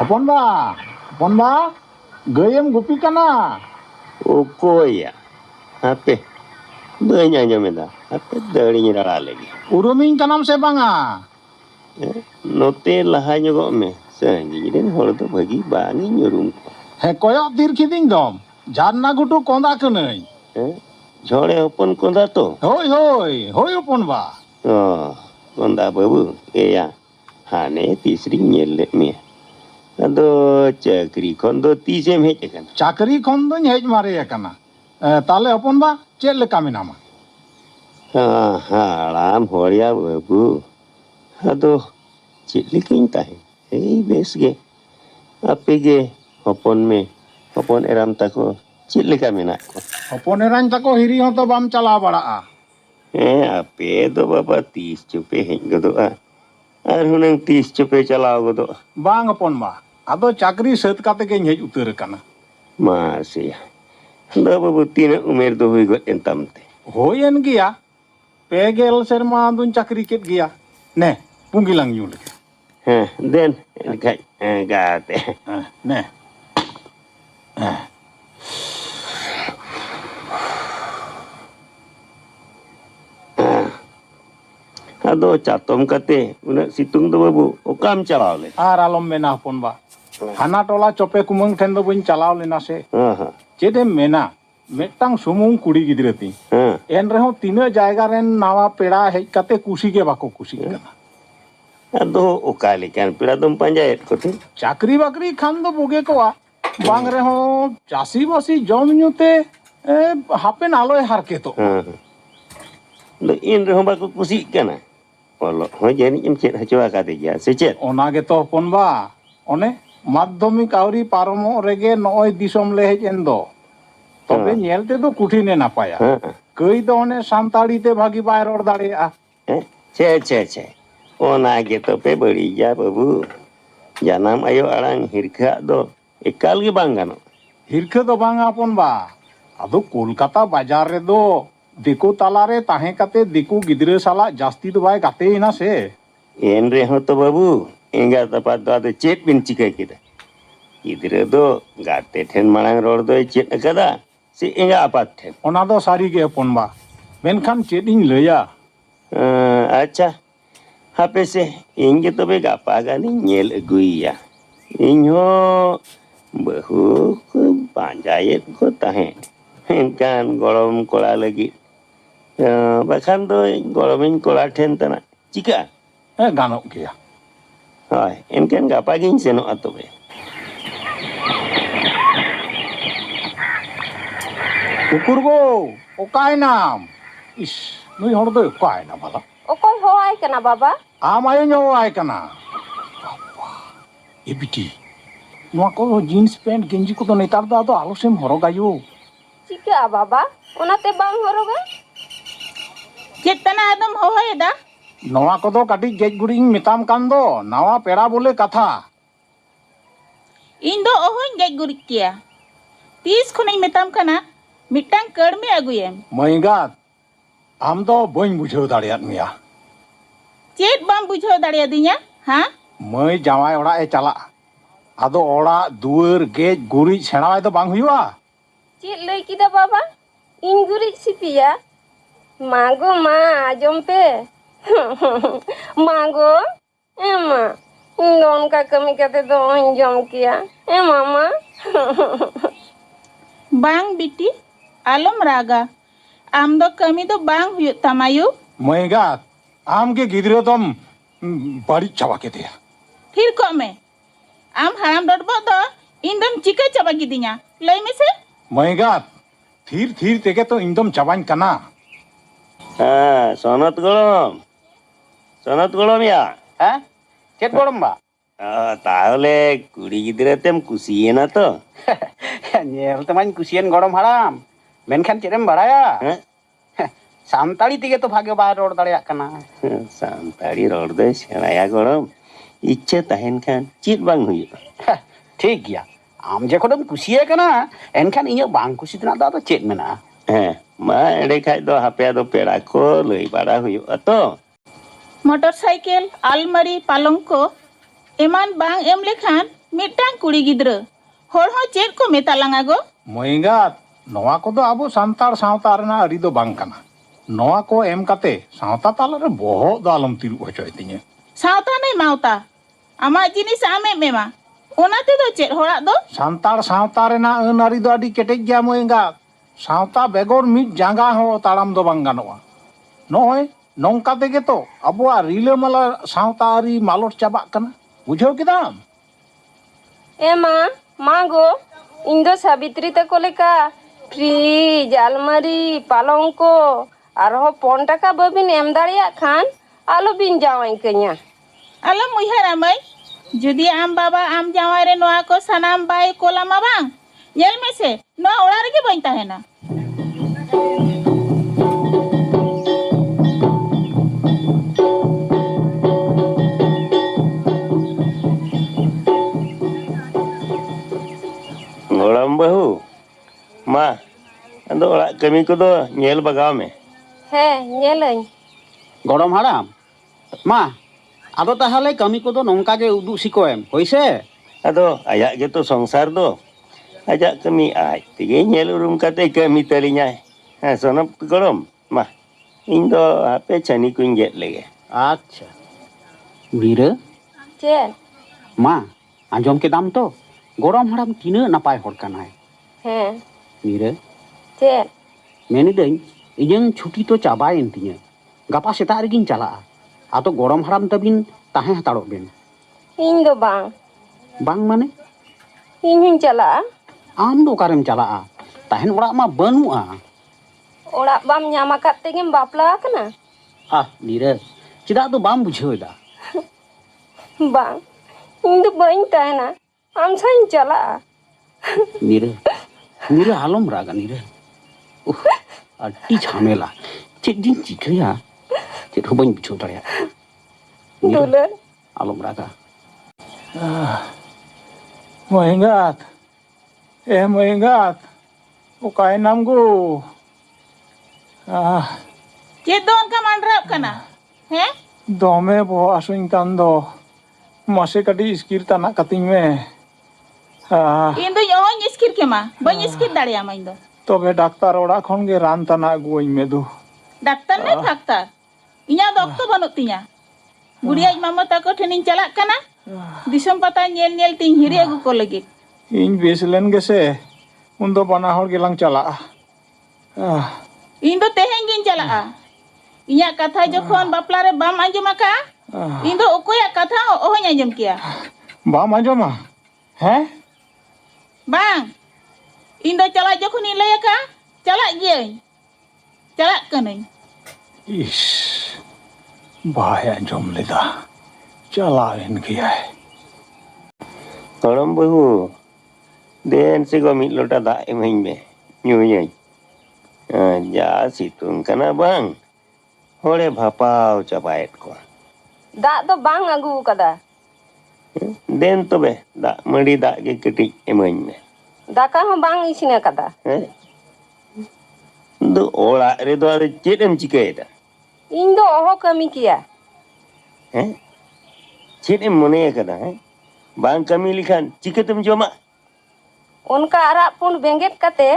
Hopon ba, gayem gupi kana. Okoya, apa? Banyak aja menda, apa dari nyerah lagi. Urumin kanam se banga. Note lahanya kok me, sanji den hor tu bagi bangi nyurum. He koyok tir kiding dom. Jarna gutu konda kenai. Jole hopon konda to. Hoi hopon ba. Oh, konda babu, ya. Hane tisri nyelek me. Ado cakri kondo tisem hej kan. Chakri khon doñ hej mare akana. Tale hopon ba, chet leka menama? Haram horia babu. Aduh, cik liking tahe. Bes ge. Ape ge hopon eram tako cik lika menak ko. Hopon eran tako hiri hon to bam chala baraa. Ape do baba 30 cupe hej godoa. Ar hunang 30 cupe chalao godoa. Bang hopon ba. Ado chakri set kate ge hej utar kana. Masih. Do babu tina umer do hui got entamte. Hoyen gya. Pegel serma dun chakri ket gya. Ne, punggilang yul. Den kai gate. Ne. Ado chatom kate una situng do babu okam chalao le. Ar alom mena hopon ba. Hana tola cope kumang ten do buñ chalao lena se. Cede mena. Metang sumung kudi gidre ti. En reho tina jayga ren nawa peda hej kate kusi ge bako kusi kana. Ado okali kan peda dom panjayet kote. Chakri bakri khan do boge koa. Bang reho chasi basi jom nyute hapen aloy harke to. Lo in reho bako kusi kana. Olo ho jani im chet hachoa kate ya se chet. Ona ge to hopon ba. One madhyamik auri paromo rege noy disom le hej endo. Tobe nyelte do kuthine napaya. Kei do one santari te bhagi bay ror dareya. Che. Ona ge to pe bari ja babu. Janam ayo arang hirkha do ekal ge bang gano. Hirkha do bang hopon ba. Ado Kolkata bazar re do diku talare tahe kate diku gidre sala jasti do bay gate ina se. En reho to babu enga tapat do ado chet bin chikai kita. Gidre do gate ten marang ror do chet akada. Si enga apat ten. Ona do sari ge hopon ba. Menkhan chet ing laya. Acha. Hape se inge tobe gapa gani nyel aguiya. Inho bahu ko panjayet ko tahe. Kan gorom kola lagi. Bahkan do goromin kola ten tana. Cika? Ganok gea. Hoi, enkan gapa gin seno atobe. Kukur go, okai nam. Ish, nui hor do okai na bala. Okoy hoai kana baba? Amayo nyawai kana. Ebiti. Noa ko jeans pant genji ko do netar do ado alosem horogayo. Chika baba? Onate bang horoga? Chetana adam hoai da? Noa ko do kati gej guring mitam kan do. Nawa pera bole katha. Indo ohoin gej gurik kia. 30 khonai metam kana mitang kar me aguyem. Maingat. Am do boñ bujhau dareat meya. Chet bam bujhau dareadinya? Ha? Mai jawai ora e chala. Ado ora duar gej gurij senawai do bang huyua. Chet lay kida baba? In gurik sipiya? Mago ma jompe. Mago? Emma. Indon ka kami kate do jom kia. Mama. Bang biti alom raga. Am do kami do bang huyut tamayu? Maingat. Am ke gidre dom bari chaba ke dia. Fir ko me. Am haram dodbo do indom chika chaba gidinya. Lay me se? Maingat. Thir tege to indom chabain kana. Sonat golom ya? Chet gorom ba? Tahole kuri gidre tem kusiena to. Nyel teman kusian gorom haram. Menkhan cedem baraya. Santali tige to bhage ba ror dareyak kana. Santali ror do senaya gorom. Ichha tahen khan chit bang huyu. Thik gya. Am jekhodem kusiya kana enkhan inya bang kusi tena do chet mena. Ma ere khai do hape do pera ko lei bara huyu ato. Motorcycle, almari, palongko, eman bang em lekhan मिटang कुड़ी गिद्र होर हो check को मेतालांगा गो ᱢᱟᱹᱭᱜᱟᱛ ᱱᱚᱣᱟ ᱠᱚᱫᱚ ᱟᱵᱚ ᱥᱟᱱᱛᱟᱲ ᱥᱟᱶᱛᱟ ᱨᱮᱱᱟᱜ ᱟᱹᱨᱤ ᱫᱚ ᱵᱟᱝ ᱠᱟᱱᱟ ᱱᱚᱣᱟ ᱠᱚ ᱮᱢ ᱠᱟᱛᱮ ᱥᱟᱶᱛᱟ ᱛᱟᱞᱟᱨᱮ ᱵᱚᱦᱚᱜ ᱫᱚ ᱟᱞᱚᱢ ᱛᱤᱨᱩᱵ ᱦᱚᱪᱚᱭ ᱛᱤᱧᱟᱹ सावता नहीं मावता आमा जिनिस आमे मेमा ओनाते दो चेक होड़ा दो ᱥᱟᱱᱛᱟᱲ ᱥᱟᱶᱛᱟ ᱨᱮᱱᱟᱜ ᱟᱹᱱ ᱟᱹᱨᱤ ᱫᱚ ᱟᱹᱰᱤ ᱠᱮᱴᱮᱡ ᱜᱮᱭᱟ ᱢᱟᱹᱭᱜᱟᱛ ᱥᱟᱶᱛᱟ ᱵᱮᱜᱚᱨ ᱢᱤᱫ ᱡᱟᱸᱜᱟ ᱦᱚᱸ ᱛᱟᱲᱟᱢ ᱫᱚ ᱵᱟᱝ ᱜᱟᱱᱚᱜᱼᱟ ᱱᱚᱜᱼᱚᱭ ᱱᱚᱝᱠᱟ ᱛᱮᱜᱮ ᱛᱚ ᱟᱵᱚᱣᱟᱜ ᱨᱤᱞᱟᱹᱢᱟᱞᱟ ᱥᱟᱶᱛᱟ ᱟᱹᱨᱤ ᱢᱟᱞᱚᱴ ᱪᱟᱵᱟᱜ ᱠᱟᱱᱟ ᱵᱩᱡᱷᱟᱹᱣ ᱠᱮᱫᱟᱢ एमा मागो इन दो सावित्री तको लेका फ्रिज अलमारी पालंको आरो 5 टाका बाबिन एम दाड़िया खान आलो बिन जावाई कन्या अलम मुहर आमय जुदी आम बाबा आम जावारे नोआ को सनाम बाय कोलामा बांग येल में से नोआ ओड़ा रगे बइन ताहेना गोड़म बहू माँ अदो ओड़ा कमी को दो नेल बगाव में है नेलई गरम हाराम मा आदो ताहले कमी को दो नोंका जे उदु सिकोएम होइसे अदो आया के तो संसार दो आजा कमी आज तेगे नेल उरुम काते कमी तलिnya हाँ सोनम गोड़म माँ इन दो आपे चनी कुन गेट लेगे अच्छा मीरा चेन मा आंजम के दाम तो गरम हाराम तीना नापाय हर कानाय है मीरा चेन मेनी दई इजं छुट्टी तो चाबायेन तिnya गापा सेता रेगिन चला आतो गरम हाराम तबिन ताहे हताड़ो बेन इन दो बांग बांग माने इन हिन चला आम दो कारेम चला ताहेन ओड़ा मा बनुआ ओड़ा बाम ᱧᱟᱢ ᱟᱠᱟᱫ ᱛᱮᱜᱮᱢ ᱵᱟᱯᱞᱟ ᱟᱠᱟᱱᱟ आ नीरा चिदा तो बाम बुझेदा बांग इन दो बाइन ताहेना आम साइन चला नीरा नीरा आलम रागा नीरा उह अड्डी झमेला चेक दिन चिकया चेक हो बाइन बुझो दाड़िया दुलर आलम रागा ᱢᱟᱹᱭᱜᱟᱛ ᱢᱟᱹᱭᱜᱟᱛ ᱚᱠᱟᱭᱱᱟᱢ ᱜᱳ चेक दो उनका मांडराब कना हैं ᱫᱚᱢᱮ ᱵᱚᱦᱚᱜ ᱦᱟᱹᱥᱩᱧ ᱠᱟᱱ ᱫᱚ ᱢᱟᱥᱮ ᱠᱟᱹᱴᱤᱡ ᱤᱥᱠᱤᱨ ᱛᱟᱱᱟᱜ ᱠᱟᱹᱛᱤᱧ ᱢᱮ इन दो यों स्किर के मा बइन स्किर दाड़िया मा इन दो ᱛᱚᱵᱮ ᱰᱟᱠᱛᱟᱨ ᱚᱲᱟᱜ ᱠᱷᱚᱱ ᱜᱮ ᱨᱟᱱ ᱛᱟᱱᱟᱜ ᱟᱹᱜᱩᱣᱟᱹᱧ ᱢᱮ ᱫᱩ डाक्टर ने फाक्टर इnya डॉक्टर बनut तिnya बुढ़िया मामा ताको ठेनिन चलाक कना दिसम पता नेल नेल तिन हिरी अगु को लगी ᱤᱧ ᱵᱮᱥ ᱞᱮᱱ ᱜᱮᱥᱮ ᱩᱱᱫᱚ ᱵᱟᱱᱟ ᱦᱚᱲ ᱜᱮᱞᱟᱝ ᱪᱟᱞᱟᱜᱼᱟ इन दो तेहें गिन चला इnya कथा जखन बापला रे बाम आंजम आका इन दो ओकोया कथा ओहन आंजम किया ᱵᱟᱢ ᱟᱸᱡᱚᱢᱟ ᱦᱮᱸ बांग इन दो चला जखन इन लय आका चला गियई चला कनई ᱤᱥ ᱵᱟᱭ ᱟᱸᱡᱚᱢ ᱞᱮᱫᱟ ᱪᱟᱞᱟᱣᱮᱱ ᱜᱮᱭᱟᱭ गोड़म बहू देन से को मिट लोटा दा एमहኝ में ᱧᱩᱭᱟᱹᱧ जा सितुंग कना बांग होड़े भापाव चाबायत को दाग दो बांग अगू कदा देन तबे दा मड़ी दा के कटिज एमहኝ में दाका हो बांग इसिन कदा हैं दो ओड़ा रे दो अरे चेद एम चिकायदा इन दो ओहो कमी किया हैं चेद एम मने कदा हैं बांग कमी लिखान चिकतम जोमा उनका आराग पुन बेंगेट कते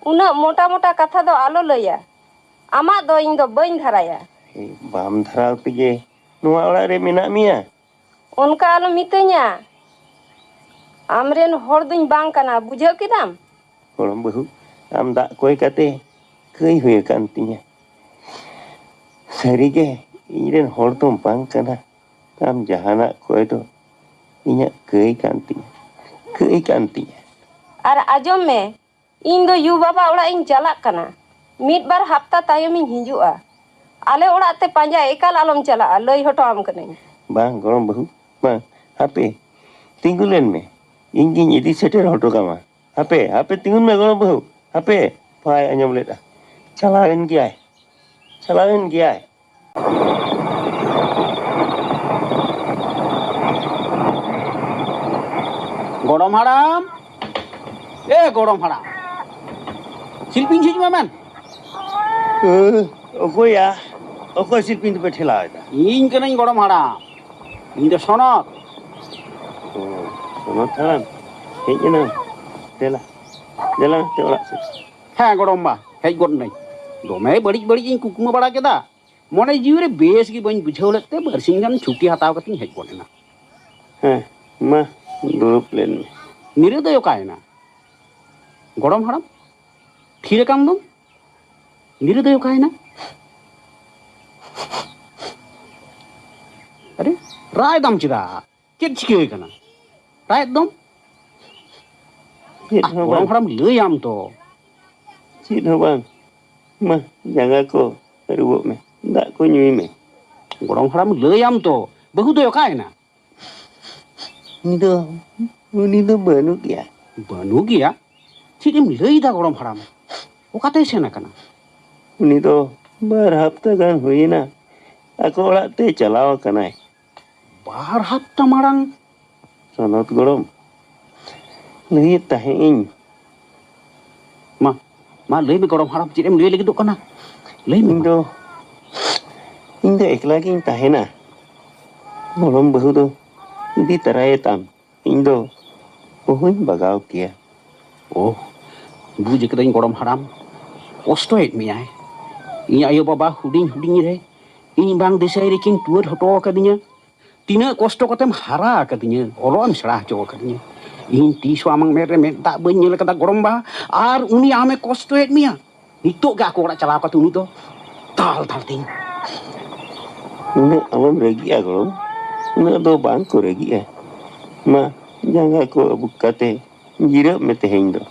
उना मोटा मोटा कथा दो आलो लया आमा दो इन दो बइन धराया बाम धराव तेगे नुआ ओड़ा रे मेना मिया उनका आलो मितैया आमरेन होड़ दुñ बांग कना बुझाव किदाम गोड़म बहू आम दा कोई कते कई हुए कान तिया सारी के इरेन होड़ तो बांग कना आम जहाना कोई तो इnya कई कान तिया और आजम में इन दो यू बाबा ओड़ा इन चलाक कना मिट बार हफ्ता तायम इन हिजुआ आले ओड़ा ते पांजा एकाल आलम चला लई हटो आम कनई बांग गोड़म बहू बांग हापे तिंगुलेन में इंगिन इदी सेटर हटो कामा हापे हापे तिंगुन में गोड़म बहू हापे पाय अंजम लेता चलावेन गया है गरम हाराम ए गरम हाराम शिल्पिन छिज में मैन ओकोया ओको सिलपिन पे ठेला है इन कनई गरम हाराम इन दो Sanat Selamat malam. Hejnya nam. Dela. Dela te orak se. ᱦᱮᱸ ᱜᱚᱲᱚᱢ ᱵᱟ ᱦᱮᱡ ᱜᱚᱫ ᱱᱟᱹᱧ ᱫᱚᱢᱮ ᱵᱟᱹᱲᱤᱡ ᱵᱟᱹᱲᱤᱡ ᱤᱧ ᱠᱩᱠᱢᱩ ᱵᱟᱲᱟ ᱠᱮᱫᱟ ᱢᱚᱱᱮ ᱡᱤᱣᱤ ᱨᱮ ᱵᱮᱥ ᱜᱮ ᱵᱟᱹᱧ ᱵᱩᱡᱷᱟᱹᱣ ᱞᱮᱫ ᱛᱮ ᱵᱟᱨᱥᱤᱧ ᱜᱟᱱ ᱪᱷᱩᱴᱤ ᱦᱟᱛᱟᱣ ᱠᱟᱛᱮᱧ ᱦᱮᱡ ᱜᱚᱫ ᱮᱱᱟ Ma, durup len. ᱱᱤᱨᱟᱹ ᱫᱚᱭ ᱚᱠᱟᱭᱮᱱᱟ ᱜᱚᱲᱚᱢ ᱦᱟᱲᱟᱢ ᱛᱷᱤᱨ ᱟᱠᱟᱱ ᱫᱚᱢ ᱱᱤᱨᱟᱹ ᱫᱚᱭ ᱚᱠᱟᱭᱮᱱᱟ ᱟᱨᱮ ᱨᱟᱜ ᱮᱫᱟᱢ ᱪᱮᱫᱟᱜ ᱪᱮᱫ ᱪᱤᱠᱟᱹ ᱟᱠᱟᱱᱟ ᱨᱟᱜ ᱫᱚᱢ Cid ho ᱜᱚᱲᱚᱢ bang. ᱦᱟᱲᱟᱢ ᱞᱟᱹᱭᱟᱢ ᱛᱚ Cid ho bang. Ma, jaga ko ruwuk me. Dak ko nyui me. ᱜᱚᱲᱚᱢ ᱦᱟᱲᱟᱢ ᱞᱟᱹᱭᱟᱢ ᱛᱚ ᱵᱟᱹᱦᱩ ᱫᱚᱭ ᱚᱠᱟᱭᱮᱱᱟ Uni do banuk ya. ᱵᱟᱹᱱᱩᱜ ᱜᱮᱭᱟ ᱪᱮᱫ ᱮᱢ ᱞᱟᱹᱭᱫᱟ ᱜᱚᱲᱚᱢ ᱦᱟᱲᱟᱢ ᱚᱠᱟᱛᱮᱭ ᱥᱮᱱ ᱟᱠᱟᱱᱟ Uni do bar hafta gan huina. Ako orak te chalaw kanai. 2 ᱦᱟᱯᱛᱟ ᱢᱟᱲᱟᱝ Sonot gorom. Lagi tahin. ᱢᱟ ᱞᱟᱹᱭ ᱢᱮ ᱜᱚᱲᱚᱢ ᱦᱟᱲᱟᱢ ᱪᱮᱫ ᱮᱢ ᱞᱟᱹᱭ ᱞᱟᱹᱜᱤᱫᱚᱜ ᱠᱟᱱᱟ ᱞᱟᱹᱭ ᱢᱮ Indo ekla gin tahena. Gorom bahu do idi taraye tam. Indo ohuñ bagaw kia. ᱳ ᱵᱩᱡᱽ ᱠᱮᱫᱟᱹᱧ ᱜᱚᱲᱚᱢ ᱦᱟᱲᱟᱢ ᱠᱚᱥᱴᱚᱭᱮᱫ ᱢᱮᱭᱟᱭ ᱤᱧ ᱟᱭᱳ ᱵᱟᱵᱟ ᱦᱩᱰᱤᱧ ᱦᱩᱰᱤᱧ ᱨᱮ ᱤᱧ ᱵᱟᱝ ᱫᱤᱥᱟᱹᱭ ᱨᱮᱠᱤᱱ ᱴᱩᱣᱟᱹᱨ ᱦᱚᱴᱚ ᱟᱠᱟᱫᱤᱧᱟ ᱛᱤᱱᱟᱹᱜ ᱠᱚᱥᱴᱚ ᱠᱟᱛᱮᱢ ᱦᱟᱨᱟ ᱟᱠᱟᱫᱤᱧᱟ ᱚᱞᱚᱜ ᱮᱢ ᱥᱮᱬᱟ ᱦᱚᱪᱚ ᱟᱠᱟᱫᱤᱧᱟ ᱤᱧ ᱛᱤᱥ ᱦᱚᱸ ᱟᱢᱟᱜ ᱢᱮᱫ ᱨᱮ ᱢᱮᱫ ᱫᱟᱜ ᱵᱟᱹᱧ ᱧᱮᱞ ᱟᱠᱟᱫᱟ ᱜᱚᱲᱚᱢ ᱵᱟ ᱟᱨ ᱩᱱᱤ ᱟᱢᱮ ᱠᱚᱥᱴᱚᱭᱮᱫ ᱢᱮᱭᱟ ᱱᱤᱛᱚᱜ ᱜᱮ ᱟᱠᱚ ᱚᱲᱟᱜ ᱪᱟᱞᱟᱣ ᱠᱟᱛᱮ ᱩᱱᱤ ᱫᱚ ᱫᱟᱞ ᱫᱟᱞ ᱛᱤᱧ Unu amam regia gorom. Unu do bang ko regia. Ma, janga ko abukate. Jira me teheng do.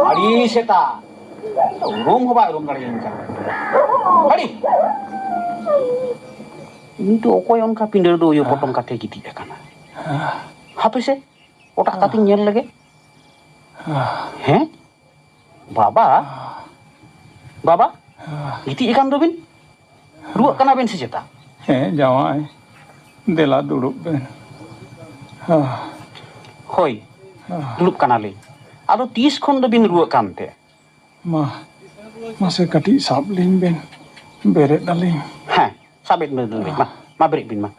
Adi seta rom ho ba rom daᱲᱮᱭᱟᱹᱧ ᱠᱟᱱᱟ ᱟᱹᱰᱤ ᱤᱧ ᱫᱚ ᱚᱠᱚᱭ ᱚᱱᱠᱟ ᱯᱤᱸᱰᱟᱹ ᱫᱚ ᱩᱭᱩ ᱯᱚᱴᱚᱢ ᱠᱟᱛᱮ ᱜᱤᱛᱤᱡ ᱟᱠᱟᱱᱟ ᱦᱟᱯᱮ ᱥᱮ ᱚᱴᱟᱜ ᱠᱟᱛᱮᱧ ᱧᱮᱞ ᱞᱮᱜᱮ ᱦᱮᱸ ᱵᱟᱵᱟ ᱜᱤᱛᱤᱡ ᱟᱠᱟᱱ ᱫᱚᱵᱤᱱ ᱨᱩᱣᱟᱹᱜ ᱠᱟᱱᱟ ᱵᱤᱱ ᱥᱮ ᱪᱮᱛᱟ ᱦᱮᱸ ᱡᱟᱶᱟᱭ ᱫᱮᱞᱟ ᱫᱩᱲᱩᱵ ᱵᱮᱱ ᱦᱳᱭ ᱫᱩᱲᱩᱵ ᱠᱟᱱᱟᱞᱤᱧ ᱟᱫᱚ ᱛᱤᱥ ᱠᱷᱚᱱ ᱫᱚᱵᱤᱱ ᱨᱩᱣᱟᱹᱜ ᱠᱟᱱᱛᱮ ᱢᱟᱥᱮ ᱠᱟᱹᱴᱤᱡ ᱥᱟᱵ ᱞᱤᱧ ᱵᱮᱱ ᱵᱮᱨᱮᱫ ᱟᱹᱞᱤᱧ ᱦᱮᱸ ᱥᱟᱵᱮᱫ ᱵᱤᱱ ᱢᱟ ᱵᱮᱨᱮᱫ ᱵᱤᱱ ᱢᱟ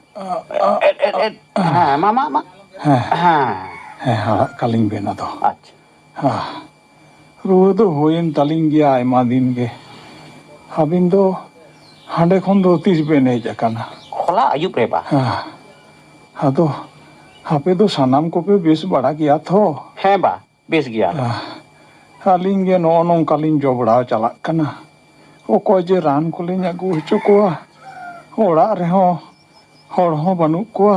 ᱦᱮᱸ ᱢᱟ ᱦᱮᱸ ᱦᱟᱲᱟᱜ ᱠᱟᱞᱤᱧ ᱵᱮᱱ ᱟᱫᱚ ᱟᱪᱪᱷᱟ ᱨᱩᱣᱟᱹ ᱫᱚ ᱦᱩᱭᱮᱱ ᱛᱟᱹᱞᱤᱧ ᱜᱮᱭᱟ ᱟᱭᱢᱟ ᱫᱤᱱ ᱜᱮ ᱟᱹᱵᱤᱱ ᱫᱚ ᱦᱟᱸᱰᱮ ᱠᱷᱚᱱ ᱫᱚ ᱛᱤᱥ ᱵᱮᱱ ᱦᱮᱡ ᱟᱠᱟᱱᱟ ᱦᱚᱞᱟ ᱟᱹᱭᱩᱵ ᱨᱮ ᱵᱟ ᱟᱫᱚ ᱟᱯᱮ ᱫᱚ ᱥᱟᱱᱟᱢ ᱠᱚᱯᱮ ᱵᱮᱥ ᱵᱟᱲᱟ ᱜᱮᱭᱟ ᱛᱚ ᱦᱮᱸ ᱵᱟ ᱵᱮᱥ ᱜᱮᱭᱟ ᱟᱹᱞᱤᱧ ᱜᱮ ᱱᱚᱜᱼᱚ ᱱᱚᱝᱠᱟᱞᱤᱧ ᱡᱚᱵᱲᱟᱣ ᱪᱟᱞᱟᱜ ᱠᱟᱱᱟ ᱚᱠᱚᱭ ᱡᱮ ᱨᱟᱱ ᱠᱚᱞᱤᱧ ᱟᱹᱜᱩ ᱦᱚᱪᱚ ᱠᱚᱣᱟ ᱚᱲᱟᱜ ᱨᱮᱦᱚᱸ ᱦᱚᱲ ᱦᱚᱸ ᱵᱟᱹᱱᱩᱜ ᱠᱚᱣᱟ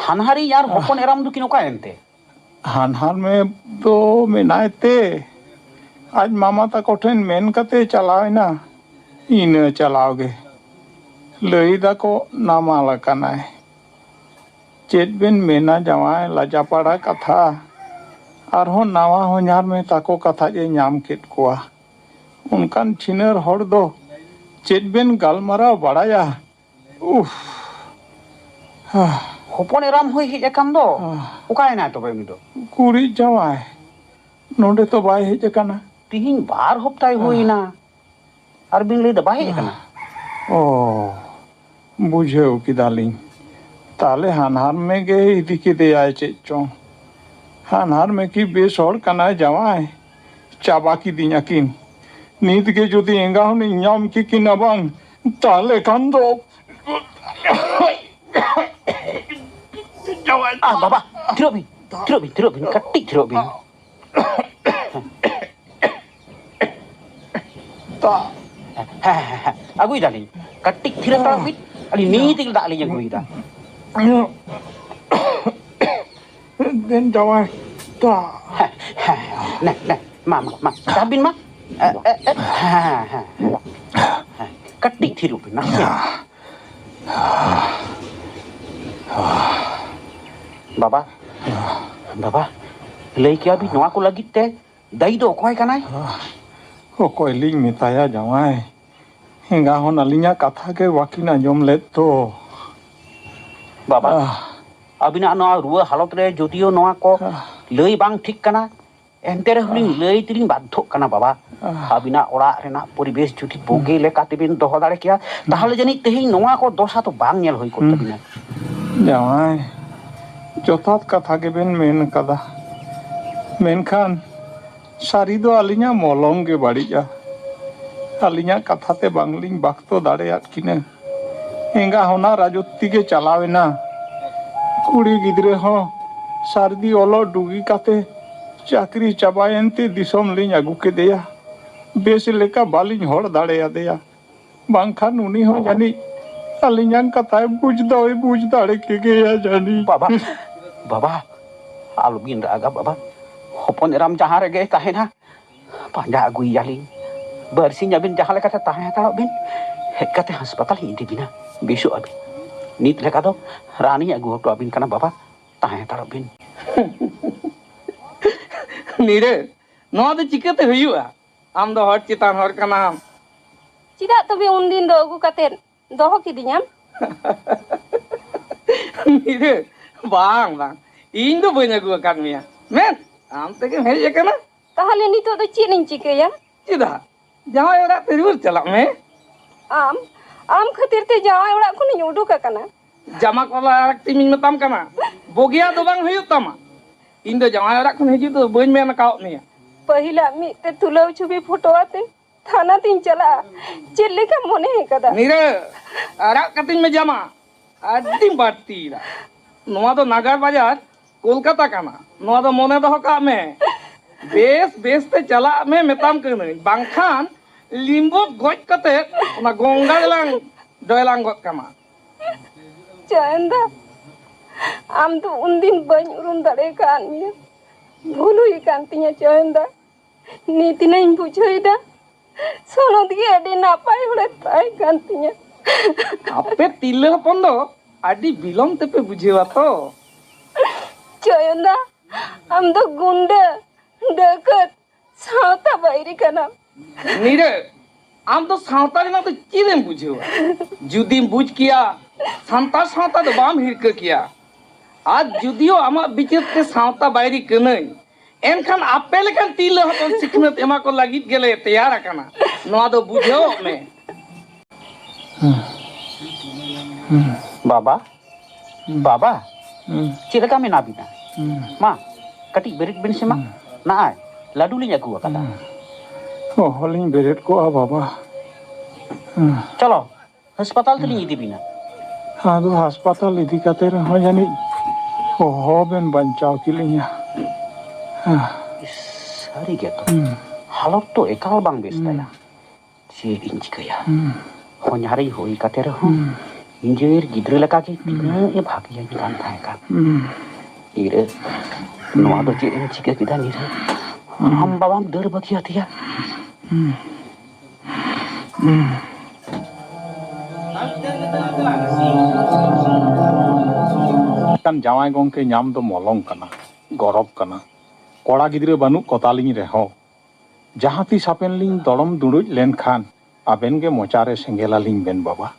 ᱦᱟᱱᱦᱟᱨᱤ ᱟᱨ ᱦᱚᱯᱚᱱ ᱮᱨᱟᱢ ᱫᱚᱠᱤᱱ ᱚᱠᱟᱭᱮᱱᱛᱮ ᱦᱟᱱᱦᱟᱨ ᱢᱮ ᱫᱚ ᱢᱮᱱᱟᱭ ᱛᱮ ᱟᱡ ᱢᱟᱢᱟ ᱛᱟᱠᱚ ᱴᱷᱮᱱ ᱢᱮᱱ ᱠᱟᱛᱮ ᱪᱟᱞᱟᱣᱮᱱᱟ ᱤᱱᱟᱹ ᱪᱟᱞᱟᱣ ᱜᱮ ᱞᱟᱹᱭ ᱫᱟᱠᱚ ᱱᱟᱢᱟᱞ ᱟᱠᱟᱱᱟᱭ ᱪᱮᱫ ᱵᱮᱱ ᱢᱮᱱᱟ ᱡᱟᱶᱟᱭ ᱞᱟᱡᱟᱯᱟᱲᱟ ᱠᱟᱛᱷᱟ ᱟᱨᱦᱚᱸ ᱱᱟᱣᱟ ᱦᱚᱧᱦᱟᱨ ᱢᱮ ᱛᱟᱠᱚ ᱠᱟᱛᱷᱟ ᱮ ᱧᱟᱢ ᱠᱮᱫ ᱠᱚᱣᱟ ᱚᱱᱠᱟᱱ ᱪᱷᱤᱱᱟᱹᱨ ᱦᱚᱲ ᱫᱚ ᱪᱮᱫ ᱵᱮᱱ ᱜᱟᱞᱢᱟᱨᱟᱣ ᱵᱟᱲᱟᱭᱟ ᱦᱚᱯᱚᱱ ᱮᱨᱟᱢ ᱦᱚᱸᱭ ᱦᱮᱡ ᱟᱠᱟᱱ ᱫᱚ ᱚᱠᱟᱭᱮᱱᱟᱭ ᱛᱚᱵᱮ ᱩᱱᱤ ᱫᱚ ᱠᱩᱲᱤᱫ ᱡᱟᱶᱟᱭ ᱱᱚᱰᱮ ᱛᱚ ᱵᱟᱭ ᱦᱮᱡ ᱟᱠᱟᱱᱟ ᱛᱤᱦᱤᱧ 2 ᱦᱟᱯᱛᱟᱭ ᱦᱩᱭᱱᱟ ᱟᱨ ᱵᱤᱱ ᱞᱟᱹᱭᱫᱟ ᱵᱟᱭ ᱦᱮᱡ ᱟᱠᱟᱱᱟ ᱵᱩᱡᱷᱟᱹᱣ ᱠᱮᱫᱟᱞᱤᱧ ᱛᱟᱦᱞᱮ ᱦᱟᱱᱦᱟᱨ ᱢᱮ ᱜᱮ ᱤᱫᱤ ᱠᱮᱫᱮᱭᱟᱭ ᱪᱮᱫ ᱪᱚᱝ ᱦᱟᱱᱦᱟᱨ ᱢᱮ ᱠᱤ ᱵᱮᱥ ᱦᱚᱲ ᱠᱟᱱᱟᱭ ᱡᱟᱶᱟᱭ ᱪᱟᱵᱟ ᱠᱤᱫᱤᱧᱟᱠᱤᱱ ᱱᱤᱛ ᱜᱮ ᱡᱩᱫᱤ ᱮᱸᱜᱟ ᱦᱚᱸᱞᱤᱧ ᱧᱟᱢ ᱠᱤᱠᱤᱱᱟ ᱵᱟᱝ ᱛᱟᱦᱞᱮ ᱠᱷᱟᱱ ᱫᱚ ᱵᱟᱵᱟ ᱛᱷᱤᱨᱚᱜ ᱵᱤᱱ ᱠᱟᱹᱴᱤᱡ ᱛᱷᱤᱨᱚᱜ ᱵᱤᱱ ᱦᱮᱸ ᱟᱹᱜᱩᱭᱮᱫᱟᱞᱤᱧ ᱠᱟᱹᱴᱤᱡ ᱛᱷᱤᱨ ᱦᱟᱛᱟᱲᱚᱜ ᱵᱤᱱ ᱟᱹᱞᱤᱧ ᱱᱤᱛ ᱜᱮ ᱫᱟᱜ ᱞᱤᱧ ᱟᱹᱜᱩᱭᱮᱫᱟ Den jawai ta ma sabin ma katik thiru bin Baba Baba, lay kia bi noa ko lagi te, dai do koi kanai. Okoi ling metaya jawai. Hingga hon alinya katha ke wakina jom let to. Baba, abina noa ruwa halot re jodio noa ko lay bang thik kana. Ente re huling lay tiring badhok kana baba. Abina ora rena poribes judi boge le katibin doho dare kia, tahale jani tehing noa ko dosa to bang nyel hoi ko tabina. Jawai. Jotat katha ke ben men kada. Menkan sari do alinya molong ge badija. Alinya katha te bangling bakto dareat kina. Hingga hona rajotti ke chalawena. Kudi gidre ho sardi olo dugi kate চাকরি চাবায়েন্তে দিসম link আগু কে দেয়া বেশ লেকা বালিং হড় দাঁড়িয়ে দেয়া বাংখান উনি হো জানি আলিኛং কথায় বুঝ দাঁড়ে কে গেয়া জানি Baba, Baba, alubin raga Baba. Hopon eram jaha rege kahena. Panja agui yaling. Bersinya bin jaha lekate tahe talo bin. Hekate hospital hindi bina. Besok abin. Nit lekado rani agu waktu abin kana Baba. Tahe talo bin. Nire, noa do chikate huyuga. Am do hor chitan hor kanam. Tidak tapi undin do agu katen doho kidinyam. Nire, bang. Ing do banyak gua kan mia. Men, am teke hej kana. Tahale nito do chin ing chikeya. Cida. Jawai ora terus celak me. Am khatir te jawai ora khoni uduk kana. Jama kola arak timing metam kana. Bogia do bang huyuk tama. Ing do jawai ora khon heju do bain men kau mia. Pahila mi te tulau chubi photo ate thana tin chala chille ka mone he kada. Nire, arak kating me jama. Adi bati la. Noa do Nagar Bazar, Kolkata kana. Noa do mone do ka me. Bes te chala me metam kana. Bangkhan limbo goj kate ona gonga doilang got kama. Jayanda am tu undin bany urum dare kan mi. Bhulu ikan tinya Jayanda. Niti nain bujoida. Sono dige adi napai ule tai kan tinya. Ape tile hopon do adi bilom tepe bujewa to. Jayanda am tu gunda dekat sauta bairi kana. Nire, am to सावताली ना तो चीजें बुझे हुआ जुदी बुझ किया सावता तो balm Hirak किया आज जुदियो आमा बिचेर ते सावता बायरी कनई एनखान आपे लेखान तिले हतन सिखनत एमा को लागित गेले तैयार आकाना नोआ दो बुझो में Baba, Baba, cila kami nabi na. Ma, kati berit bin sima. Na ay, ladu linya gua kata. Oh holing beret ko baba. Chalo, hospital tu linya dibina. Ado hospital idi kate ho jani. Oh ben bancau kilinya. Sari gitu. Halot tu ekal bang besta ya. Si inci kaya. Ho nyari hoi kate ho. Injir gidre leka ki tina e bhagiya ni kan thai kan. Ire noa do ci inci ke kita ni. Ham babam dar bakia tia. kan jawai gongke nyam do molong kana gorob kana kora gidre banu kotaling reho jahati sapen ling dolom duruj len khan aben ge mochare sengela ling ben baba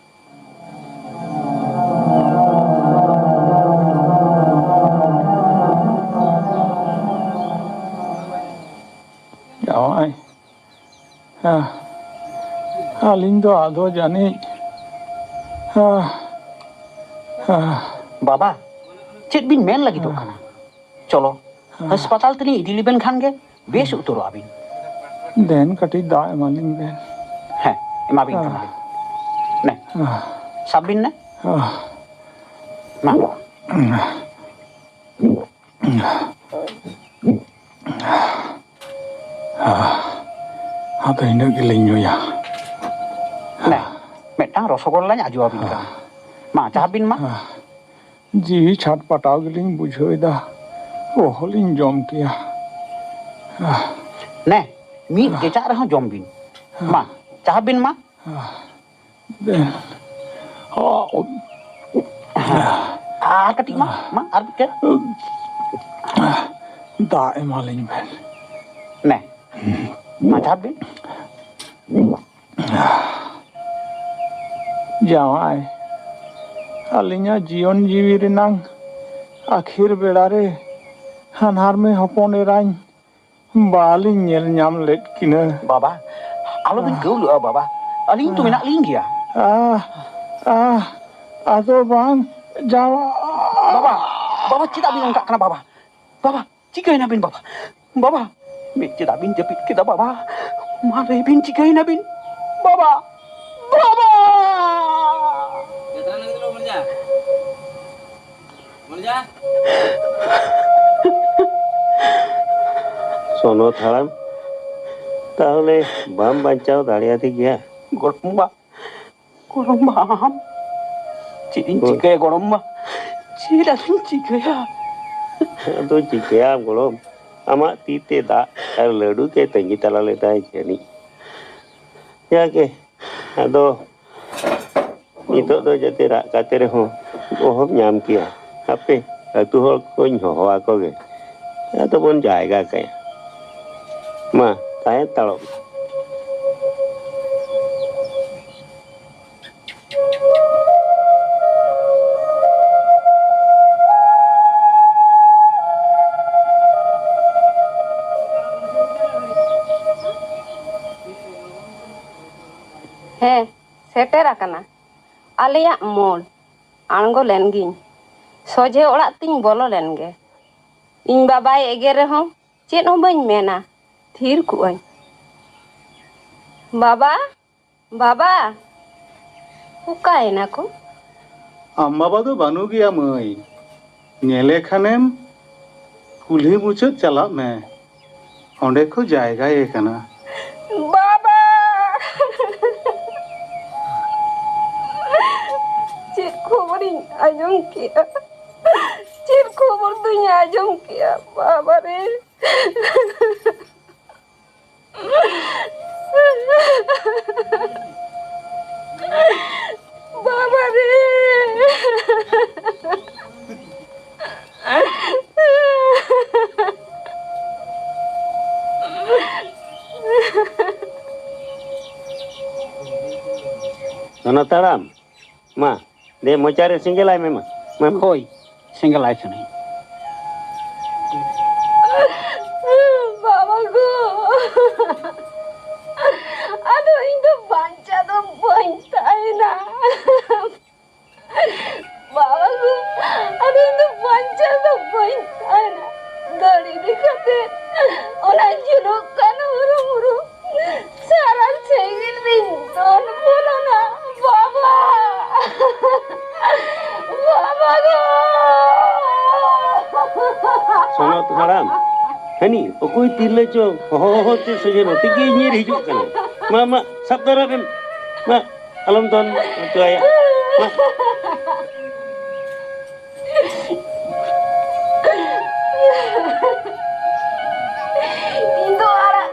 jawai aling do ado jani Baba, cek bin men lagi tu kana. Chalo, hospital tu ni diliben khan ge besh utoro abin. den kati da emaling ben Heh, ema bin kana. Ne, sabin ne? Ma. apa ini giling ya Ne, metang rosogolla nya aju abin kana. Ma, cabin ma? जी छाट पटाव गिलिंग बुझोइदा ओ होलिंग जम किया Ne, mi kecak rah jom bin. Ma, cabin ma? den Ketik ma, ar ke? ᱫᱟᱜ ᱮᱢᱟᱞᱤᱧ ᱵᱮᱱ Nè, mà thắp đi. ᱡᱟᱶᱟᱭ ᱟᱹᱞᱤᱧᱟᱜ ᱡᱤᱭᱚᱱ ᱡᱤᱣᱤ ᱨᱮᱱᱟᱝ ᱟᱹᱠᱷᱤᱨ ᱵᱮᱲᱟᱨᱮ ᱦᱟᱱᱦᱟᱨᱢᱮ ᱦᱚᱯᱚᱱ ᱮᱨᱟᱧ ᱵᱟᱞᱤᱧ ᱧᱮᱞ ᱧᱟᱢ ᱞᱮᱫ ᱠᱤᱱᱟᱹ Bà, alo bên cứu lửa bà. Aling tu menak ling kìa. Aduh bang, jawab. Baba tidak bilang tak kena baba. Baba, cikai na bin baba. Baba, bin tidak bin jepit kita baba. Mare bin cikai na bin. Baba. Baba. Keterangan dulu Merja. Merja. Sono Tharam, তাহলে বাম বাঁচাও দাঁড়িয়ে গিয়া Goromba. Goromba am. Cidin cikai goromba. Cidin cikai ya. तो चिकया गोलम आमा तीते दा और लड्डू के तंगी तला लेता है जनी याके अदो नितो दो जते रा काते रहो ओहम ᱧᱟᱢ किया हापे अतु हर कोñ होवा कोगे या तो बन जाएगा कया मा ताए तलो ᱦᱮᱸ ᱥᱮᱴᱮᱨ ᱟᱠᱟᱱᱟ ᱟᱞᱮᱭᱟᱜ ᱢᱳᱲ ᱟᱬᱜᱚ ᱞᱮᱱ ᱜᱤᱧ ᱥᱚᱡᱷᱮ ᱚᱲᱟᱜ ᱛᱤᱧ ᱵᱚᱞᱚ ᱞᱮᱱ ᱜᱮ ᱤᱧ ᱵᱟᱵᱟᱭ ᱮᱜᱮᱨ ᱨᱮᱦᱚᱸ ᱪᱮᱫ ᱦᱚᱸ ᱵᱟᱹᱧ ᱢᱮᱱᱟ ᱛᱷᱤᱨ ᱠᱚᱜᱼᱟᱹᱧ ᱵᱟᱵᱟ ᱚᱠᱟᱭᱮᱱᱟ ᱠᱚ ᱟᱢ ᱵᱟᱵᱟ ᱫᱚ ᱵᱟᱹᱱᱩᱜ ᱜᱮᱭᱟ ᱢᱟᱹᱭ ᱧᱮᱞᱮ ᱠᱷᱟᱱᱮᱢ ᱠᱩᱞᱦᱤ ᱢᱩᱪᱟᱹᱫ ᱪᱟᱞᱟᱜ ᱢᱮ ᱚᱸᱰᱮ ᱠᱚ ᱡᱟᱭᱜᱟᱭᱮ ᱠᱟᱱᱟ ᱵᱟᱵᱟ ᱪᱮᱫ ᱠᱷᱚᱵᱚᱨᱤᱧ ᱟᱸᱡᱚᱢ ᱠᱮᱜᱼᱟ ᱪᱮᱫ ᱠᱷᱚᱵᱚᱨ ᱫᱩᱧ ᱟᱸᱡᱚᱢ ᱠᱮᱜᱼᱟ ᱵᱟᱵᱟ ᱨᱮ বাবা রে Sono Tharam ma de mochare singelai mema Hoi, single life ni. বাবা গো aduh itu baca tuh bancana bawa gue aduh itu baca tuh bancana dari dikate orang julukan uru-uru saran segil bintun bulana baba gue Sono Tharam Hani, okoi tirle cho ho te soje no tigi nyir hijuk kana. Ma sabdara ben. Ma alam ton tu aya. Ma Indo arak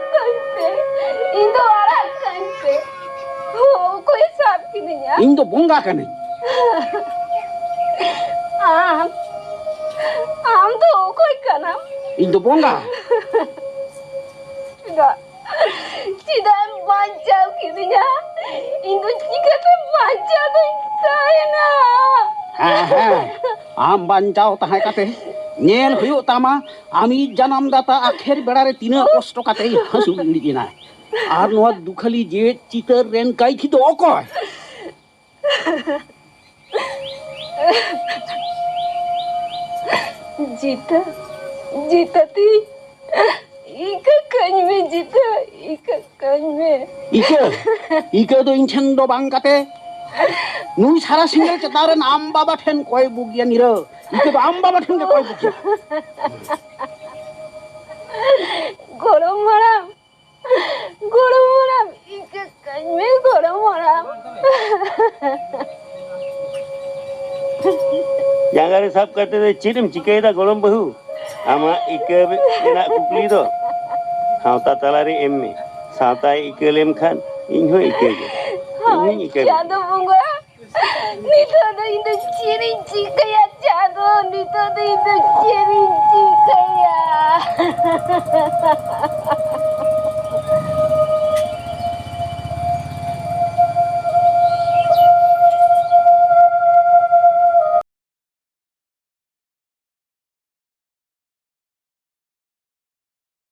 kante oh koi sab kininya Ing do bonga kan ni. am tuh koi kana Ing do bonga. Tidak baca kirinya Indo jika terbaca tuh saya Am bancao tahay kate. Nyel huyuk tama ami janam data akhir berare tina kosto kate hasu lirina. Ar noa dukhali je chitar ren kai thito okoy. Jita ti Ika kanyme jita Ika kanyme Ika do inchen do bang kate. Nui sara single cetaren am baba ten koi bugia nira. Ika do am baba ten ke koi bugia. Gorom maram Ika kanyme gorom maram jangan sab kate de chirim chikai da golom bahu. Ama ike ina kupli do. Hauta talari emme. Sautai ike lem khan inho ike ge. Ini ike. Jado bunga Nito do indo cirin cikaya jado Nito do indo cirin cikaya